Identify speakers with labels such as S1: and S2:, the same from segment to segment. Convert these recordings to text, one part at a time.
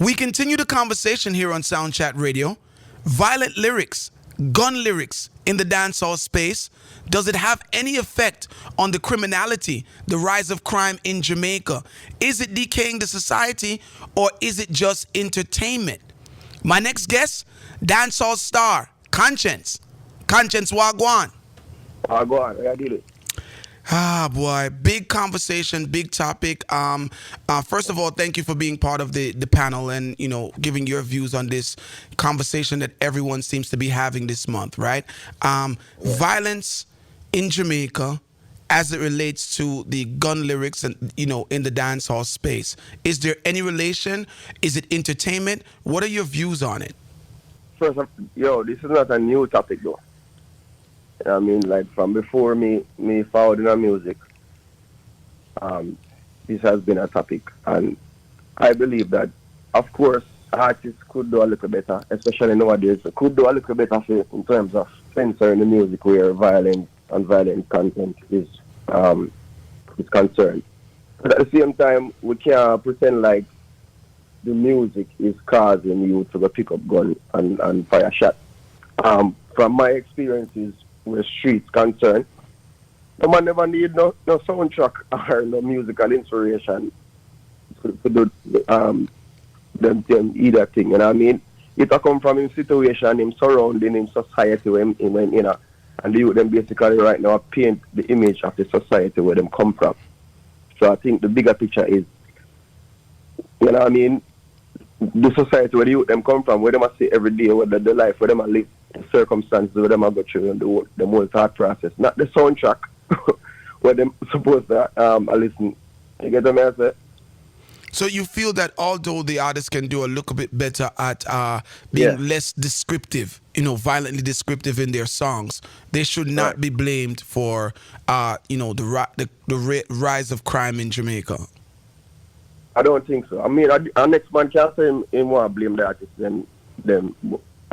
S1: We continue the conversation here on Sound Chat Radio. Violent lyrics, gun lyrics in the dancehall space. Does it have any effect on the criminality, the rise of crime in Jamaica? Is it decaying the society, or is it just entertainment? My next guest, dancehall star, Konshens. Konshens Wagwan.
S2: Wagwan, I did it.
S1: Ah, boy, big conversation, big topic. First of all, thank you for being part of the panel and, giving your views on this conversation that everyone seems to be having this month, right? Violence in Jamaica as it relates to the gun lyrics and, in the dancehall space. Is there any relation? Is it entertainment? What are your views on it?
S2: First, this is not a new topic, though. I mean, like from before me followed in our music, this has been a topic, and I believe that, of course, artists could do a little better, especially nowadays. Could do a little better in terms of censoring the music where violence and violent content is concerned. But at the same time, we can't pretend like the music is causing you to go pick up gun and fire shot. From my experiences where streets concerned, no man never need no soundtrack or no musical inspiration to do them either thing. You know what I mean? It come from his situation, him surrounding him society when and the youth them basically right now paint the image of the society where them come from. So I think the bigger picture is, you know what I mean, the society where the youth them come from, where them see every day, whether the life where them live, the circumstances where them go through and the whole thought process, not the soundtrack where them supposed to listen. You get what I say?
S1: So you feel that although the artists can do a little bit better at being less descriptive, violently descriptive in their songs, they should not be blamed for, the rise of crime in Jamaica?
S2: I don't think so. I mean, our next man can't say him want to blame the artists. Them.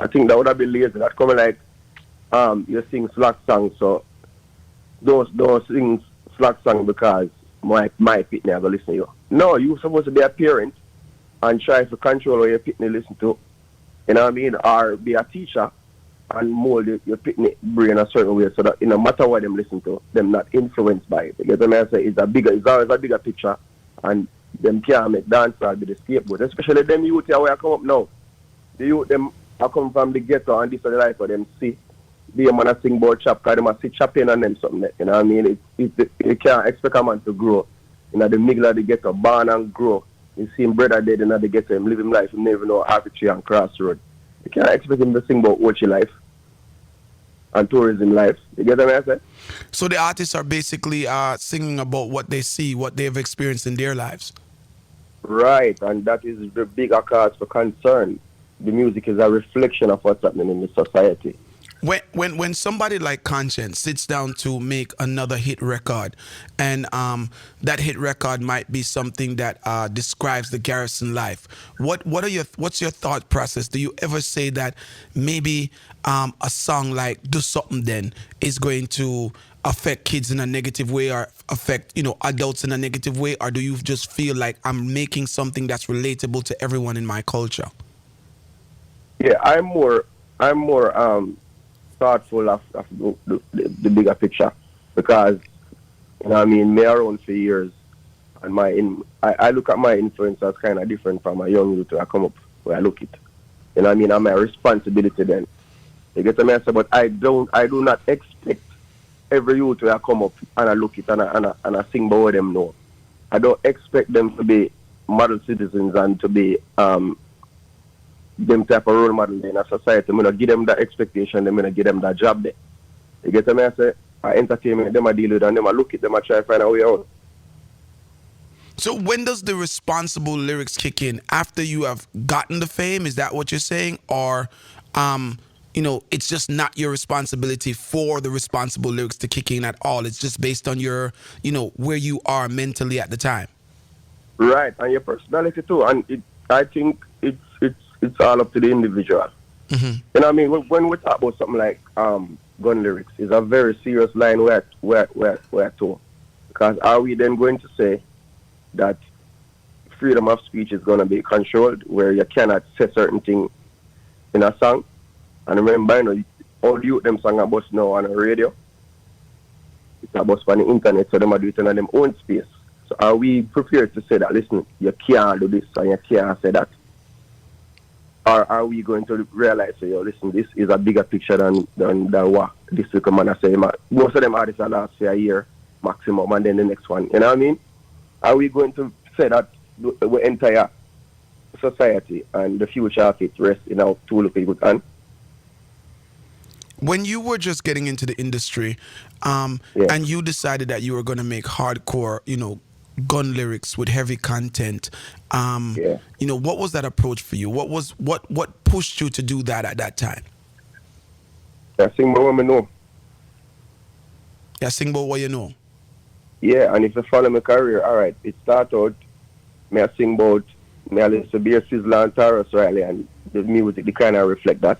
S2: I think that would have been lazy. That coming like, you sing slack songs, so don't sing slack songs because my pitney I go listen to you. No, you're supposed to be a parent and try to control what your pitney listen to. You know what I mean? Or be a teacher and mold your pitney brain a certain way so that no matter what them listen to, them not influenced by it. You get what I say? It's always a bigger picture, and them can't make dancehall be the scapegoat. Especially them youth here where I come up now. The youth them I come from the ghetto and this is the life of them see. They man a sing about chap because them a see chapping on them something. You know what I mean? You can't expect a man to grow in the middle of the ghetto, born and grow. You see him brother dead in the ghetto, him live him life, him never know arbitrary and crossroad. You can't expect him to sing about Ochi life and tourism life. You get what I say?
S1: So the artists are basically singing about what they see, what they've experienced in their lives.
S2: Right, and that is the bigger cause for concern. The music is a reflection of what's happening in the society.
S1: When somebody like Konshens sits down to make another hit record, and that hit record might be something that describes the garrison life, what's your thought process? Do you ever say that maybe a song like "Do Something Then" is going to affect kids in a negative way, or affect adults in a negative way, or do you just feel like I'm making something that's relatable to everyone in my culture?
S2: Yeah, I'm more thoughtful of the bigger picture, because I mean, me around for years, and I look at my influence as kind of different from a young youth who I come up where I look it. You know what I mean? I'm my responsibility then. You get what I mean? But I do not expect every youth who I come up and I look it and I sing about what them know. I don't expect them to be model citizens and to be them type of role model in a society. I'm gonna give them that expectation, I'm gonna give them that job there. You get what I say? I entertainment, them I deal with and them I look at them, I try to find a way out.
S1: So when does the responsible lyrics kick in? After you have gotten the fame, is that what you're saying? Or it's just not your responsibility for the responsible lyrics to kick in at all. It's just based on your, where you are mentally at the time.
S2: Right, and your personality too. And I think it's all up to the individual.
S1: Mm-hmm.
S2: You know what I mean? When we talk about something like gun lyrics, it's a very serious line where to. Because are we then going to say that freedom of speech is going to be controlled, where you cannot say certain things in a song. And remember, all the youth them song about now on the radio, it's about on the internet, so them are doing it in their own space. So are we prepared to say that, listen, you can't do this and you can't say that? Or are we going to realize, yo, listen, this is a bigger picture than what this little man I say. Most of them artists are last a year maximum, and then the next one. You know what I mean? Are we going to say that the entire society and the future of it rests in our two little people's hands?
S1: When you were just getting into the industry,
S2: Yeah.
S1: and you decided that you were going to make hardcore, gun lyrics with heavy content,
S2: Yeah.
S1: what was that approach for you? What pushed you to do that at that time?
S2: I sing about what I know.
S1: Yeah, sing about what you know.
S2: Yeah, and if you follow my career, all right, it started out, me I sing about, me I listen to Beer Sizzler and Taurus Riley, and the music, they kind of reflect that.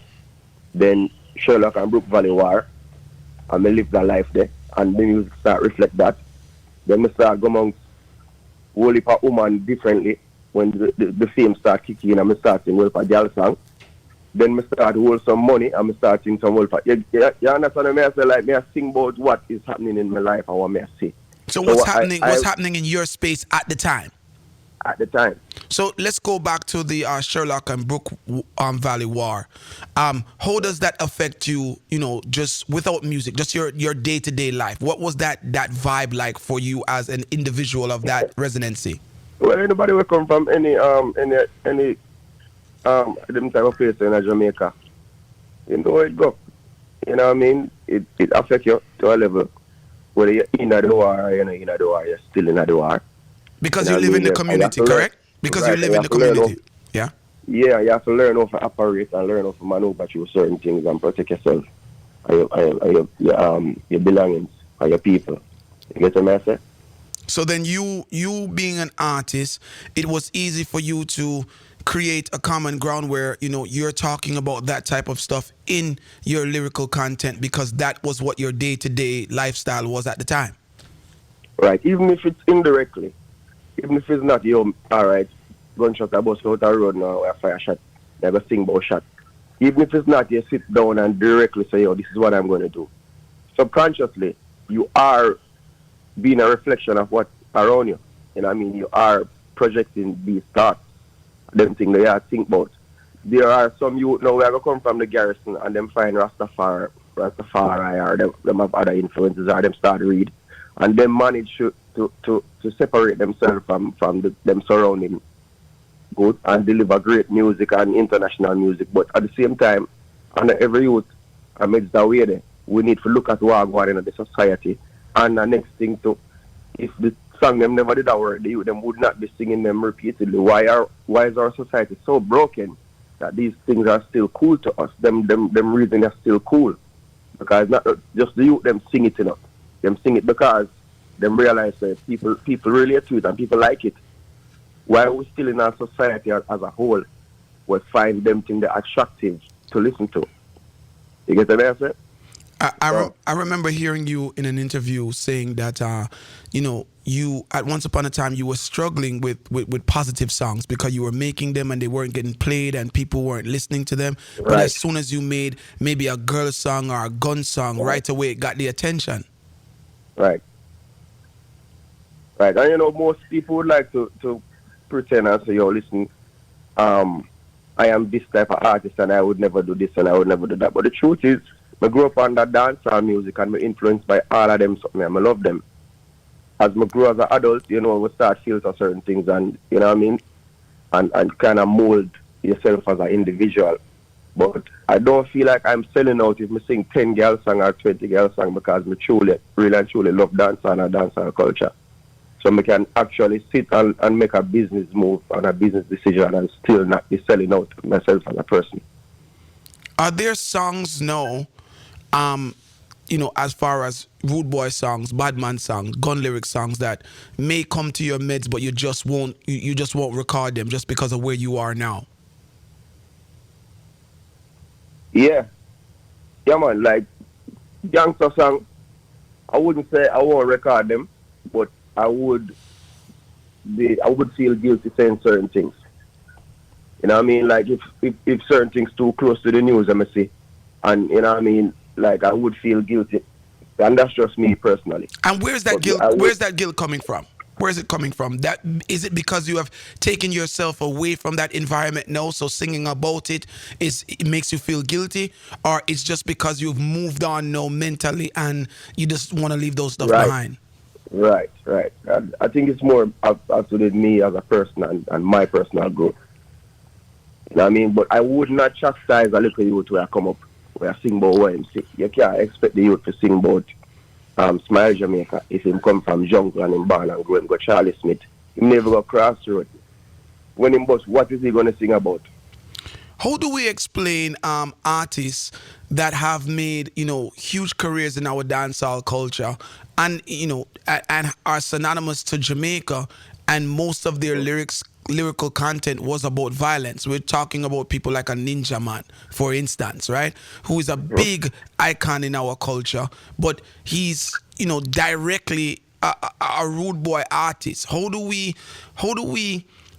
S2: Then Sherlock and Brook Valley War, and me live that life there, and the music start reflect that. Then me start go amongst whole heap of woman differently, when the fame start kicking in, and me start sing whole heap of girl song. Then me start hold some money, and me start sing some whole heap of, you understand me? I say, like, me I sing about what is happening in my life and what me I see.
S1: So what's happening? What's happening in your space at the time?
S2: At the time.
S1: So let's go back to the Sherlock and Brook Valley War. How does that affect you? Just without music, just your day-to-day life. What was that vibe like for you as an individual of that residency?
S2: Well, anybody will come from any them type of place in Jamaica. You know where it go. You know what I mean? It affects you to a level. Whether you're in the war or you're not in the war, you're still in the war.
S1: Because you live in the community, correct? Because you live in the community. Yeah?
S2: Yeah, you have to learn how to operate and learn how to maneuver through certain things and protect yourself and your belongings and your people. You get what I say?
S1: So then you being an artist, it was easy for you to create a common ground where, you're talking about that type of stuff in your lyrical content because that was what your day-to-day lifestyle was at the time.
S2: Right. Even if it's indirectly, even if it's not, all right, gunshot a bus out the road now, a fire shot, never sing about shot. Even if it's not, you sit down and directly say, this is what I'm going to do. Subconsciously, you are being a reflection of what's around you. You know what I mean? You are projecting these thoughts, them things that you think about. There are some youth now where I come from the garrison and them find Rastafari or them have other influences or them start to read and them manage to separate themselves from them surrounding good and deliver great music and international music. But at the same time, under every youth amidst the way there, we need to look at what going on in the society. And the next thing too, if the song them never did that work, the youth them would not be singing them repeatedly. Why is our society so broken that these things are still cool to us? Them reasons are still cool. Because not just the youth them sing it enough. Them sing it because them realize that people relate to it and people like it. While we're still in our society as a whole, we find them things that are attractive to listen to. You get what I'm saying?
S1: I remember hearing you in an interview saying that you at once upon a time you were struggling with positive songs because you were making them and they weren't getting played and people weren't listening to them. But
S2: Right.
S1: as soon as you made maybe a girl song or a gun song, right away it got the attention.
S2: Right. Right. And most people would like to pretend and say, listen, I am this type of artist and I would never do this and I would never do that. But the truth is, I grew up under dancehall music and I'm influenced by all of them, something and I love them. As I grew as an adult, we start filter certain things and, you know what I mean, and kind of mold yourself as an individual. But I don't feel like I'm selling out if I sing 10 girl song or 20 girl song because I really and truly love dancehall and dancehall culture. So I can actually sit and make a business move and a business decision and still not be selling out myself as a person.
S1: Are there songs now, as far as rude boy songs, bad man songs, gun lyric songs that may come to your meds, but you just won't record them just because of where you are now?
S2: Yeah, man. Like gangster song, I wouldn't say I won't record them, but I would I would feel guilty saying certain things. You know what I mean? Like if certain things too close to the news, I may say, and you know what I mean, like I would feel guilty, and that's just me personally.
S1: And where's that
S2: But
S1: guilt?
S2: I would,
S1: Where's that guilt coming from? Where is it coming from? That is it because you have taken yourself away from that environment now, so singing about it makes you feel guilty, or it's just because you've moved on now mentally and you just want to leave those stuff
S2: right,
S1: behind?
S2: right. I think it's more up to me as a person and my personal growth. You know what I mean? But I would not chastise a little youth where I come up, where I sing about what him sick. You can't expect the youth to sing about Smile Jamaica if him come from jungle and him born and grow him go Charlie Smith. He never go crossroad. When him bust, what is he gonna sing about?
S1: How do we explain artists that have made huge careers in our dancehall culture, and and are synonymous to Jamaica, and most of their lyrical content was about violence? We're talking about people like a Ninja Man, for instance, right? Who is a big icon in our culture, but he's directly a rude boy artist. How do we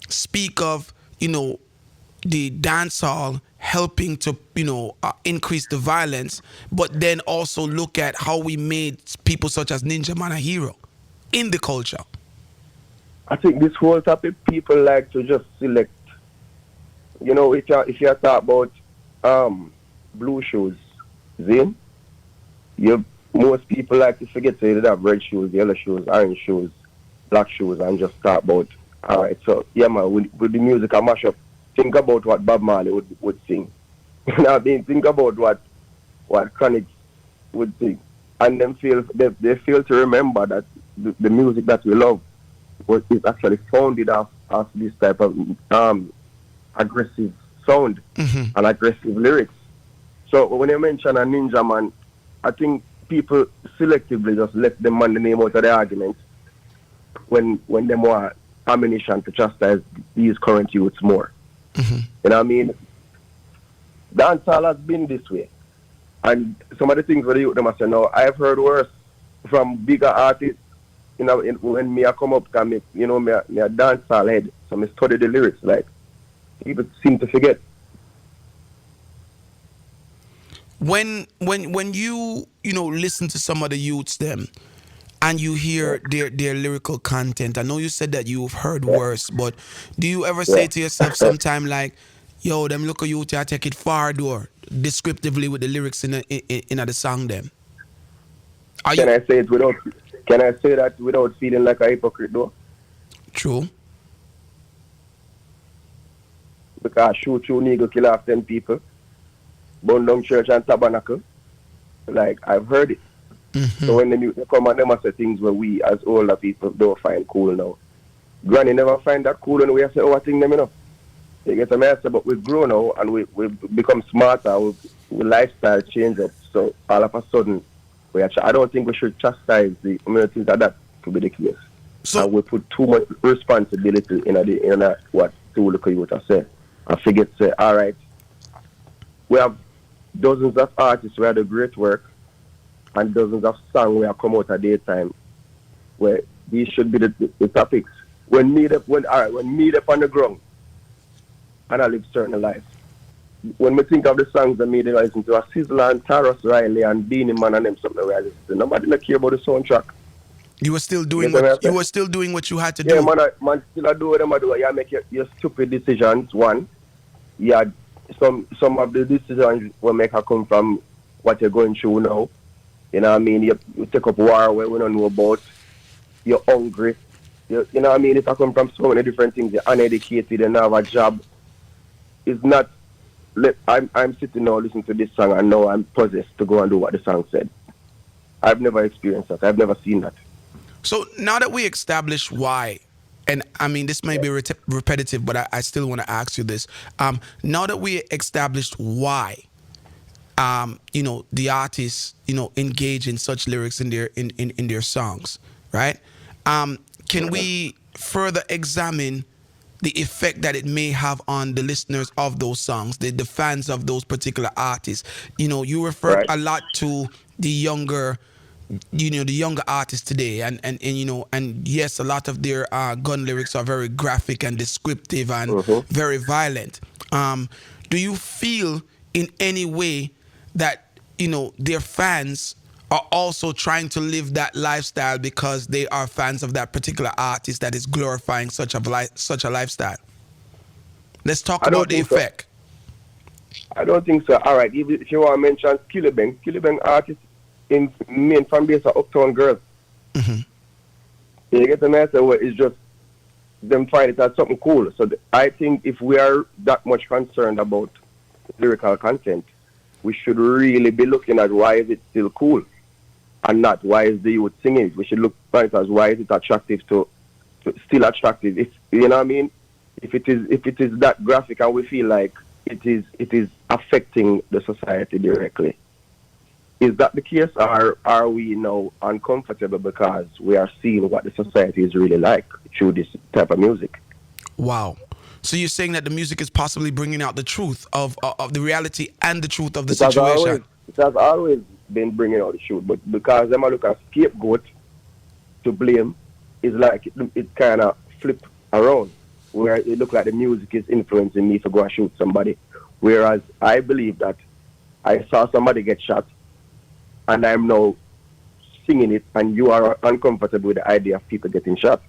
S1: speak of the dancehall helping to increase the violence, but then also look at how we made people such as Ninja Man a hero in the culture?
S2: I think this whole topic people like to just select. You know, if you talk about blue shoes, Zane, you most people like to forget to have red shoes, yellow shoes, orange shoes, black shoes, and just talk about. All right, so yeah, man, with the music I mash up, think about what Bob Marley would sing. You know what I mean? Think about what Chronic would sing, and them they feel to remember that the music that we love is actually founded off this type of aggressive sound and aggressive lyrics. So when you mention a Ninja Man, I think people selectively just let them man the name out of the argument when they want ammunition to chastise these current youths more. You know what I mean? Dancehall has been this way. And some of the things where the youth them say, no, I've heard worse from bigger artists. You know, when me I come up, cause me a dancehall head, so me study the lyrics. Like people seem to forget.
S1: When you listen to some of the youths them, and you hear their lyrical content, I know you said that you've heard worse, but do you ever say
S2: Yeah.
S1: to yourself sometime like, yo, them look at youth, I take it far door descriptively with the lyrics in the song them? Are you
S2: Can I say it without? Can I say that without feeling like a hypocrite though?
S1: true?
S2: Because shoot you nigga kill off 10 people, burn down church and tabernacle. Like I've heard it. So when they come and them say things where we as older people don't find cool now. Granny never find that cool and we say, oh, I think them enough. You get what I say, but we grow now and we become smarter, we lifestyle change up. So all of a sudden, I don't think we should chastise the communities that to be the case.
S1: So
S2: And we put too much responsibility in what two look youth are saying. And forget to say, all right, we have dozens of artists who do great work and dozens of songs where come out at daytime where these should be the topics. When me up on the ground and I live certain lives. When we think of the songs that made it listen to a Sizzler and Taros Riley and Beanie Man and them something where I listen to, nobody don't care about the soundtrack.
S1: you were still
S2: You
S1: doing
S2: get what I
S1: what you
S2: say?
S1: were still doing what you had to
S2: Yeah,
S1: do.
S2: man still I do what them I do. You make your stupid decisions, one. Yeah, some of the decisions will make her come from what you're going through now. You know what I mean? You take up war where we don't know about. You're hungry. You know what I mean? If I come from so many different things, you're uneducated and have a job. It's not. I'm sitting now listening to this song and now I'm possessed to go and do what the song said. I've never experienced that. I've never seen that.
S1: So now that we established why, and I mean this may be repetitive, but I still want to ask you this. Now that we established why, the artists, engage in such lyrics in their songs, right? Can we further examine the effect that it may have on the listeners of those songs, the fans of those particular artists? You referred
S2: Right.
S1: a lot to the younger the younger artists today, and yes, a lot of their gun lyrics are very graphic and descriptive and
S2: Mm-hmm.
S1: very violent. Do you feel in any way that their fans are also trying to live that lifestyle because they are fans of that particular artist that is glorifying such a lifestyle? Let's talk
S2: I don't
S1: about the
S2: think so.
S1: effect.
S2: I don't think so. All right, if you want to mention Skillibeng artist in main fan base are Uptown Girls.
S1: Hmm.
S2: You get the message where it's just them find it as something cool. So I think if we are that much concerned about lyrical content, we should really be looking at why is it still cool and not why is the youth singing it. We should look at it as why is it attractive to still attractive. If you know what I mean, if it is that graphic and we feel like it is affecting the society directly. Is that the case, or are we now uncomfortable because we are seeing what the society is really like through this type of music?
S1: Wow. So you're saying that the music is possibly bringing out the truth of the reality and the truth of the
S2: It has
S1: situation.
S2: always been bringing out the truth, but because them a look at scapegoat to blame, is like it kind of flip around, where it look like the music is influencing me to go and shoot somebody, whereas I believe that I saw somebody get shot, and I'm now singing it, and you are uncomfortable with the idea of people getting shot.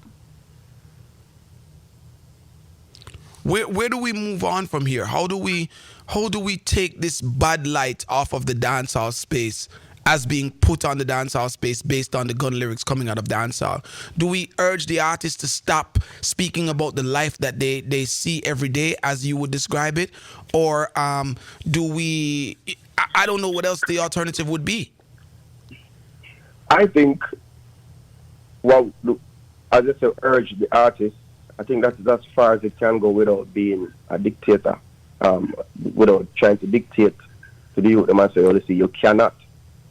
S1: Where do we move on from here? How do we take this bad light off of the dancehall space as being put on the dancehall space based on the gun lyrics coming out of dancehall? Do we urge the artists to stop speaking about the life that they see every day as you would describe it? Or do we, I don't know what else the alternative would be.
S2: I think, well, look, as I said, urge the artist. I think that's as far as it can go without being a dictator, without trying to dictate to the youth. The man say, oh, listen, you cannot,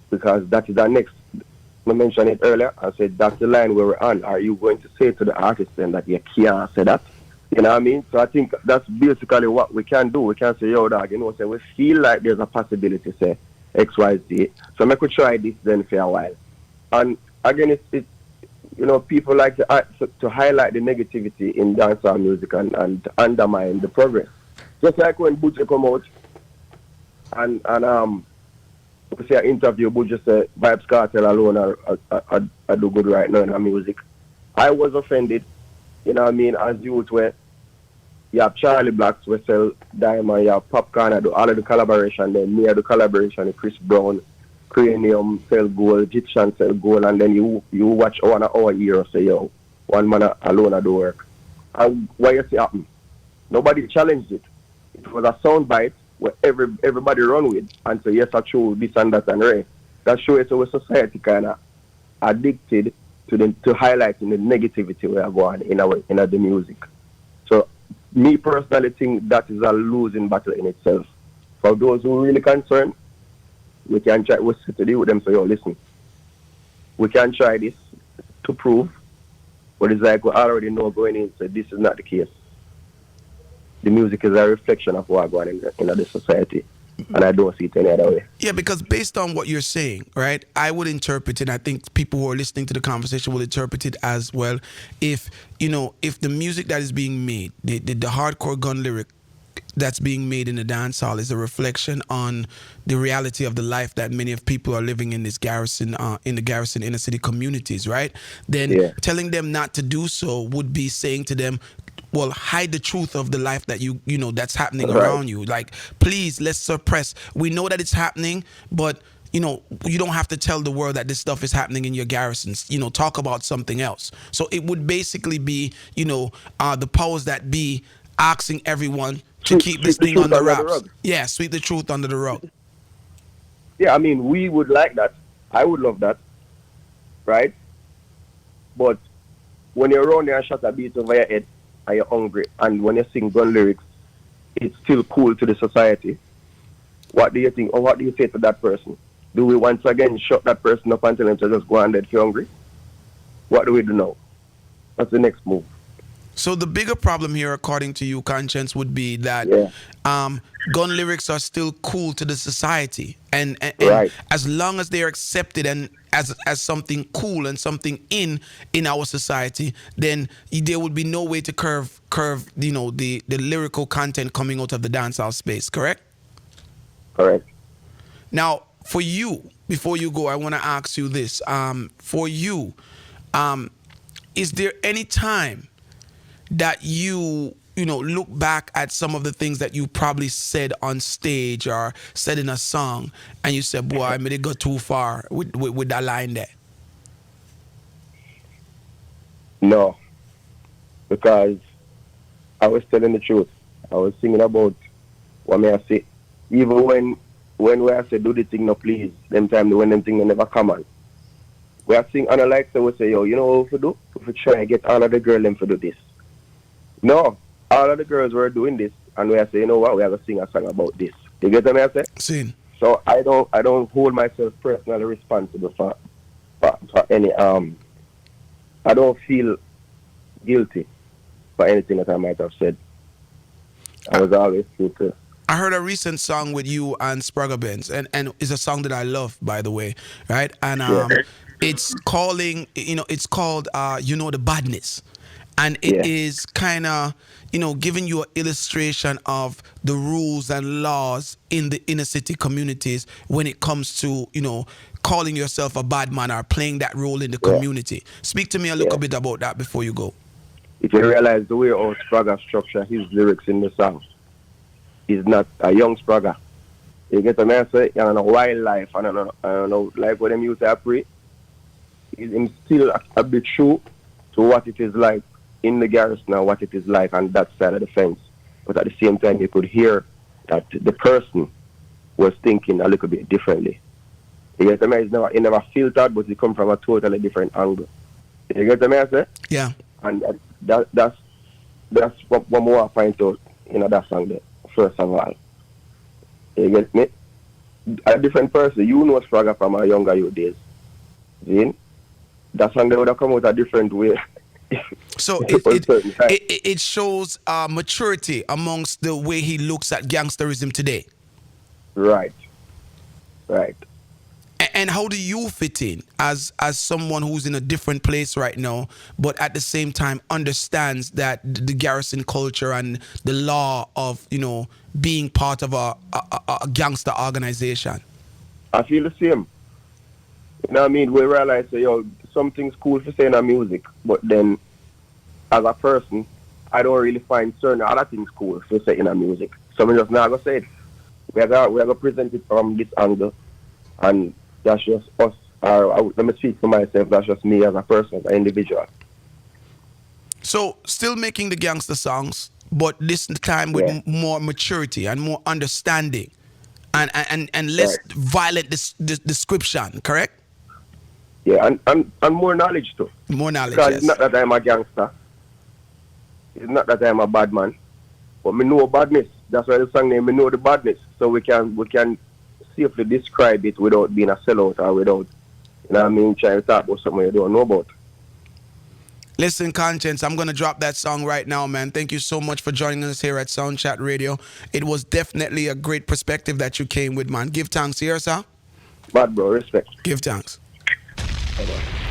S2: because that is our next. I mentioned it earlier. I said that's the line where we're on. Are you going to say to the artist then that you can't say that? You know what I mean? So I think that's basically what we can do. We can say, yo, dog, say we feel like there's a possibility, say X, Y, Z. So make we try this then for a while. And again, it's people like to highlight the negativity in dancehall music and undermine the progress. Just like when Buju come out and we see an interview, Buju said Vibes Cartel alone I do good right now in our music. I was offended, you know what I mean, as youth where you have Charlie Blacks we sell Diamond, you have Popcorn, I do all of the collaboration, then me I do collaboration with Chris Brown, Cranium sell gold, Egyptian sell gold, and then you watch 1 hour here say, yo, one man alone I do work. And what you see happen? Nobody challenged it. It was a sound bite where everybody run with and say, yes, I true, this and that and right. That shows our society kind of addicted to highlighting the negativity we are going in the music. So me personally think that is a losing battle in itself. For those who are really concerned, we can try, we sit to deal with them, so yo, listen, we can try this to prove, but it's like we already know going in, so this is not the case. The music is a reflection of what's going on in the society, and I don't see it any other way.
S1: Yeah, because based on what you're saying, right, I would interpret it, I think people who are listening to the conversation will interpret it as well, if the music that is being made, the hardcore gun lyric that's being made in the dance hall is a reflection on the reality of the life that many of people are living in this garrison, in the garrison inner city communities, right? Then telling them not to do so would be saying to them, well, hide the truth of the life that you know that's happening around you. Like, please, let's suppress. We know that it's happening, but you don't have to tell the world that this stuff is happening in your garrisons. Talk about something else. So it would basically be, the powers that be asking everyone to keep this thing under wraps. Yeah, sweep the truth under the rug.
S2: Yeah, I mean, we would like that. I would love that, right? But when you're around there and shot a beat over your head and you're hungry, and when you sing gun lyrics, it's still cool to the society. What do you think, or what do you say to that person? Do we once again shut that person up and tell him to just go and dead if you're hungry? What do we do now? What's the next move?
S1: So the bigger problem here, according to you, Conscience, would be that
S2: Yeah,
S1: um, gun lyrics are still cool to the society, and
S2: right,
S1: as long as they are accepted and as something cool and something in our society, then there would be no way to curve the lyrical content coming out of the dancehall space. Correct?
S2: correct.
S1: Now, for you, before you go, I want to ask you this. For you, um, is there any time that you look back at some of the things that you probably said on stage or said in a song, and you said, "Boy, I made it go too far with that line there."
S2: No, because I was telling the truth. I was singing about what may I say. Even when we I say do the thing no please, them time when them thing they never come on. We are sing and I like so we say, yo, you know what we do? We try to get all of the girls them to do this. No, all of the girls were doing this and we are say, you know what, we have to sing a song about this. You get what I say?
S1: Sin.
S2: So I don't hold myself personally responsible for any I don't feel guilty for anything that I might have said. I was always true to.
S1: I heard a recent song with you and Spragga Benz, and it's a song that I love, by the way, right? And
S2: Yeah.
S1: it's it's called the badness, and it
S2: Yeah.
S1: is kind of giving you an illustration of the rules and laws in the inner city communities when it comes to calling yourself a bad man or playing that role in the
S2: Yeah.
S1: community. Speak to me a
S2: Yeah.
S1: little bit about that before you go.
S2: If you realize the way our Spragga structure his lyrics in the song, he's not a young Spragga. You get what I say? And a wildlife, and I don't know, like what them used to pray. He's still a bit true to what it is like in the garrison and what it is like on that side of the fence. But at the same time, you could hear that the person was thinking a little bit differently. You get what I mean? He never filtered, but he come from a totally different angle. You get what I say?
S1: Yeah.
S2: And that's what more I find out in that song there, first of all. You get me? A different person, you know Spragga from our younger youth days. See? That song they would have come out a different way.
S1: So
S2: On certain time.
S1: it shows maturity amongst the way he looks at gangsterism today.
S2: Right. Right.
S1: And how do you fit in as someone who's in a different place right now, but at the same time understands that the garrison culture and the law of being part of a gangster organization?
S2: I feel the same. You know what I mean? We realize that, something's cool for saying our music, but then as a person, I don't really find certain other things cool for saying our music. So we just not gonna say it. We are gonna present it from this angle, and that's just us. Let me speak for myself. That's just me as a person, as an individual.
S1: So still making the gangster songs, but this time with
S2: Yeah.
S1: more maturity and more understanding, and less
S2: Right.
S1: violent description. Correct?
S2: Yeah, and more knowledge too.
S1: More knowledge.
S2: Because
S1: Yes.
S2: it's not that I'm a gangster. It's not that I'm a bad man. But me know badness. That's why the song name me know the badness. So we can safely describe it without being a sellout or without, trying to talk about something you don't know about.
S1: Listen, Conscience, I'm going to drop that song right now, man. Thank you so much for joining us here at Sound Chat Radio. It was definitely a great perspective that you came with, man. Give thanks here, sir.
S2: Bad bro, respect.
S1: Give thanks.
S2: Bye-bye.